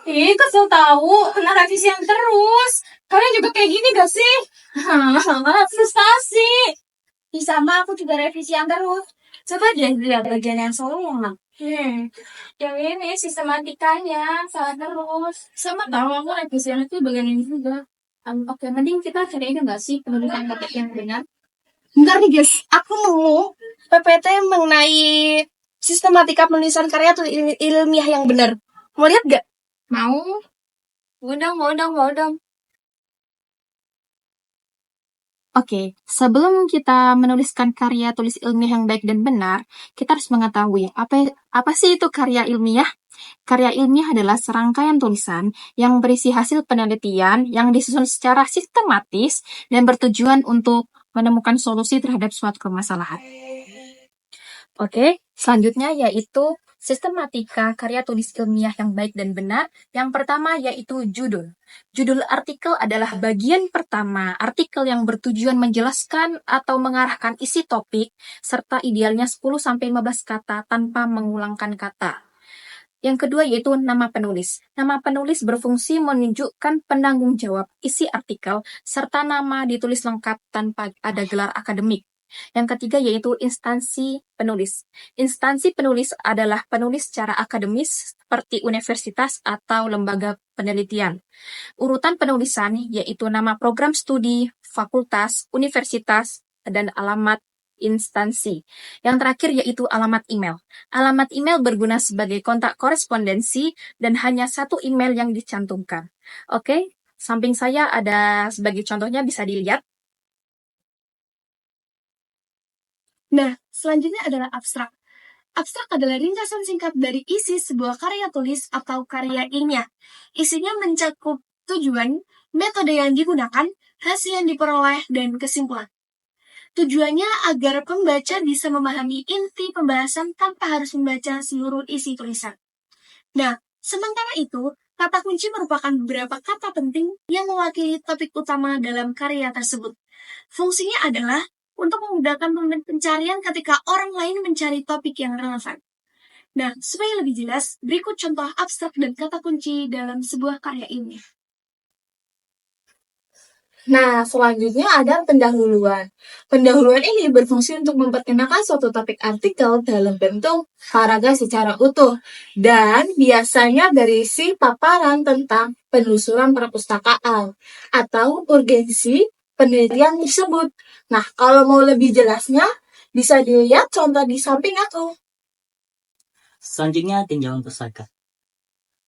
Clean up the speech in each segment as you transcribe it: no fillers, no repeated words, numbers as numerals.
Ih, kesel tahu. Kena revisian terus. Kalian juga kayak gini gak sih? Frustasi. Ih, sama aku juga revisian terus. Coba deh lihat bagian yang salah. Yang ini sistematikanya salah terus. Sama tahu aku revisian itu bagian ini juga. Oke, mending kita cari ini nggak sih penulisan topik yang benar? Bentar nih guys, aku mau PPT mengenai sistematika penulisan karya atau ilmiah yang benar. Mau lihat gak? Mau? Mau dong. Oke, sebelum kita menuliskan karya tulis ilmiah yang baik dan benar, kita harus mengetahui apa sih itu karya ilmiah? Karya ilmiah adalah serangkaian tulisan yang berisi hasil penelitian yang disusun secara sistematis dan bertujuan untuk menemukan solusi terhadap suatu permasalahan. Oke, selanjutnya yaitu sistematika karya tulis ilmiah yang baik dan benar. Yang pertama yaitu judul. Judul artikel adalah bagian pertama artikel yang bertujuan menjelaskan atau mengarahkan isi topik, serta idealnya 10-15 kata tanpa mengulangkan kata. Yang kedua yaitu nama penulis. Nama penulis berfungsi menunjukkan penanggung jawab isi artikel, serta nama ditulis lengkap tanpa ada gelar akademik. Yang ketiga yaitu instansi penulis. Instansi penulis adalah penulis secara akademis seperti universitas atau lembaga penelitian. Urutan penulisan yaitu nama program studi, fakultas, universitas, dan alamat instansi. Yang terakhir yaitu alamat email. Alamat email berguna sebagai kontak korespondensi dan hanya satu email yang dicantumkan. Oke, samping saya ada sebagai contohnya bisa dilihat. Nah, selanjutnya adalah abstrak. Abstrak adalah ringkasan singkat dari isi sebuah karya tulis atau karya ilmiah. Isinya mencakup tujuan, metode yang digunakan, hasil yang diperoleh, dan kesimpulan. Tujuannya agar pembaca bisa memahami inti pembahasan tanpa harus membaca seluruh isi tulisan. Nah, sementara itu, kata kunci merupakan beberapa kata penting yang mewakili topik utama dalam karya tersebut. Fungsinya adalah untuk memudahkan pencarian ketika orang lain mencari topik yang relevan. Nah, supaya lebih jelas, berikut contoh abstrak dan kata kunci dalam sebuah karya ini. Nah, selanjutnya ada pendahuluan. Pendahuluan ini berfungsi untuk memperkenalkan suatu topik artikel dalam bentuk paragraf secara utuh dan biasanya berisi paparan tentang penelusuran perpustakaan atau urgensi penelitian tersebut. Nah, kalau mau lebih jelasnya, bisa dilihat contoh di samping aku. Selanjutnya, tinjauan pustaka.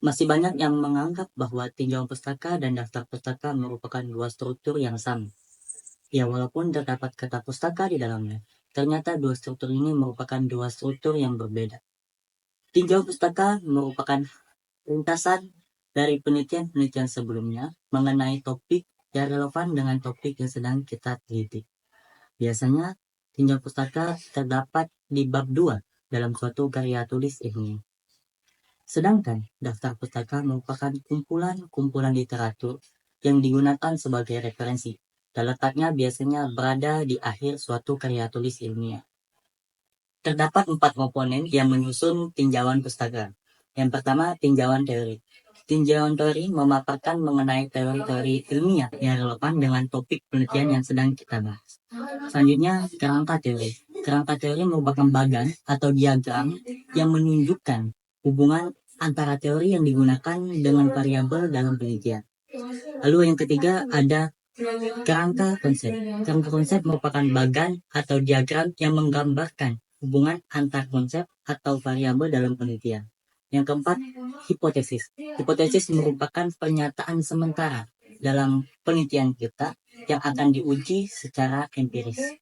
Masih banyak yang menganggap bahwa tinjauan pustaka dan daftar pustaka merupakan dua struktur yang sama. Ya, walaupun terdapat kata pustaka di dalamnya, ternyata dua struktur ini merupakan dua struktur yang berbeda. Tinjauan pustaka merupakan ringkasan dari penelitian-penelitian sebelumnya mengenai topik yang relevan dengan topik yang sedang kita teliti. Biasanya, tinjauan pustaka terdapat di bab 2 dalam suatu karya tulis ilmiah. Sedangkan daftar pustaka merupakan kumpulan literatur yang digunakan sebagai referensi dan letaknya biasanya berada di akhir suatu karya tulis ilmiah. Terdapat 4 komponen yang menyusun tinjauan pustaka. Yang pertama, tinjauan teori. Tinjauan teori memaparkan mengenai teori-teori ilmiah yang relevan dengan topik penelitian yang sedang kita bahas. Selanjutnya, kerangka teori. Kerangka teori merupakan bagan atau diagram yang menunjukkan hubungan antara teori yang digunakan dengan variabel dalam penelitian. Lalu yang ketiga ada kerangka konsep. Kerangka konsep merupakan bagan atau diagram yang menggambarkan hubungan antar konsep atau variabel dalam penelitian. Yang keempat, hipotesis. Hipotesis merupakan pernyataan sementara dalam penelitian kita yang akan diuji secara empiris.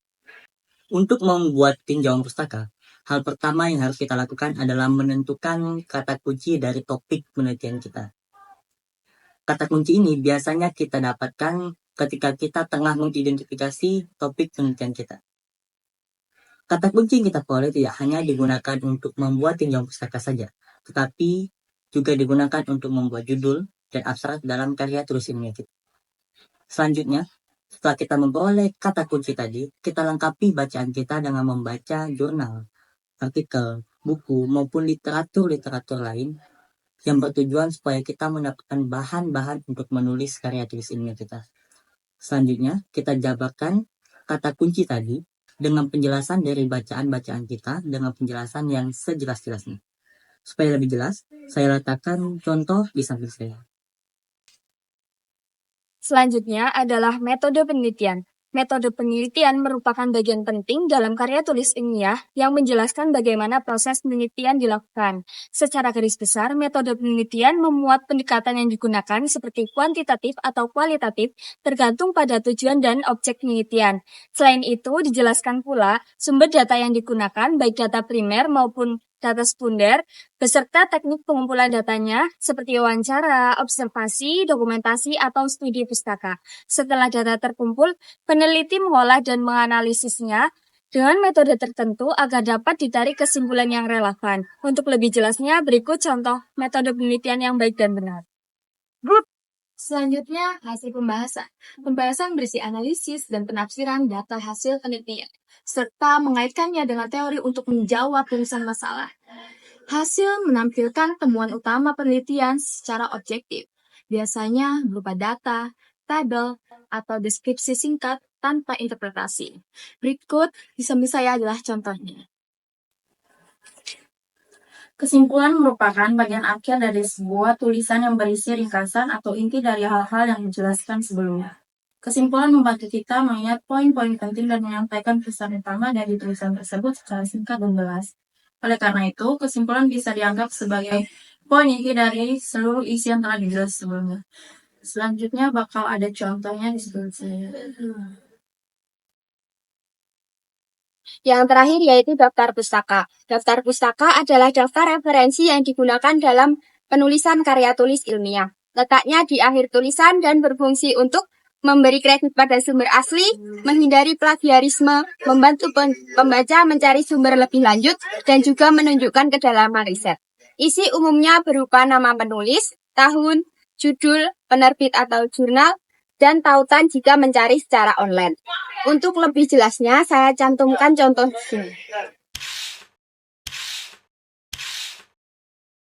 Untuk membuat tinjauan pustaka, hal pertama yang harus kita lakukan adalah menentukan kata kunci dari topik penelitian kita. Kata kunci ini biasanya kita dapatkan ketika kita tengah mengidentifikasi topik penelitian kita. Kata kunci yang kita peroleh tidak hanya digunakan untuk membuat tinjauan pustaka saja, tetapi juga digunakan untuk membuat judul dan abstrak dalam karya tulis ilmiah kita. Selanjutnya, setelah kita memperoleh kata kunci tadi, kita lengkapi bacaan kita dengan membaca jurnal, artikel, buku maupun literatur lain yang bertujuan supaya kita mendapatkan bahan-bahan untuk menulis karya tulis ilmiah kita. Selanjutnya, kita jabarkan kata kunci tadi dengan penjelasan dari bacaan-bacaan kita dengan penjelasan yang sejelas-jelasnya. Supaya lebih jelas, saya letakkan contoh di samping saya. Selanjutnya adalah metode penelitian. Metode penelitian merupakan bagian penting dalam karya tulis ilmiah yang menjelaskan bagaimana proses penelitian dilakukan. Secara garis besar, metode penelitian memuat pendekatan yang digunakan seperti kuantitatif atau kualitatif tergantung pada tujuan dan objek penelitian. Selain itu, dijelaskan pula sumber data yang digunakan baik data primer maupun data sekunder, beserta teknik pengumpulan datanya seperti wawancara, observasi, dokumentasi, atau studi pustaka. Setelah data terkumpul, peneliti mengolah dan menganalisisnya dengan metode tertentu agar dapat ditarik kesimpulan yang relevan. Untuk lebih jelasnya, berikut contoh metode penelitian yang baik dan benar. Selanjutnya, hasil pembahasan. Pembahasan berisi analisis dan penafsiran data hasil penelitian, serta mengaitkannya dengan teori untuk menjawab rumusan masalah. Hasil menampilkan temuan utama penelitian secara objektif, biasanya berupa data, tabel, atau deskripsi singkat tanpa interpretasi. Berikut di samping saya adalah contohnya. Kesimpulan merupakan bagian akhir dari sebuah tulisan yang berisi ringkasan atau inti dari hal-hal yang dijelaskan sebelumnya. Kesimpulan membantu kita mengingat poin-poin penting dan menyampaikan pesan utama dari tulisan tersebut secara singkat dan jelas. Oleh karena itu, kesimpulan bisa dianggap sebagai poin inti dari seluruh isi yang telah dijelaskan sebelumnya. Selanjutnya bakal ada contohnya di sebelah sini. Yang terakhir yaitu daftar pustaka. Daftar pustaka adalah daftar referensi yang digunakan dalam penulisan karya tulis ilmiah. Letaknya di akhir tulisan dan berfungsi untuk memberi kredit pada sumber asli, menghindari plagiarisme, membantu pembaca mencari sumber lebih lanjut, dan juga menunjukkan kedalaman riset. Isi umumnya berupa nama penulis, tahun, judul, penerbit atau jurnal, dan tautan jika mencari secara online. Untuk lebih jelasnya, saya cantumkan contoh di sini.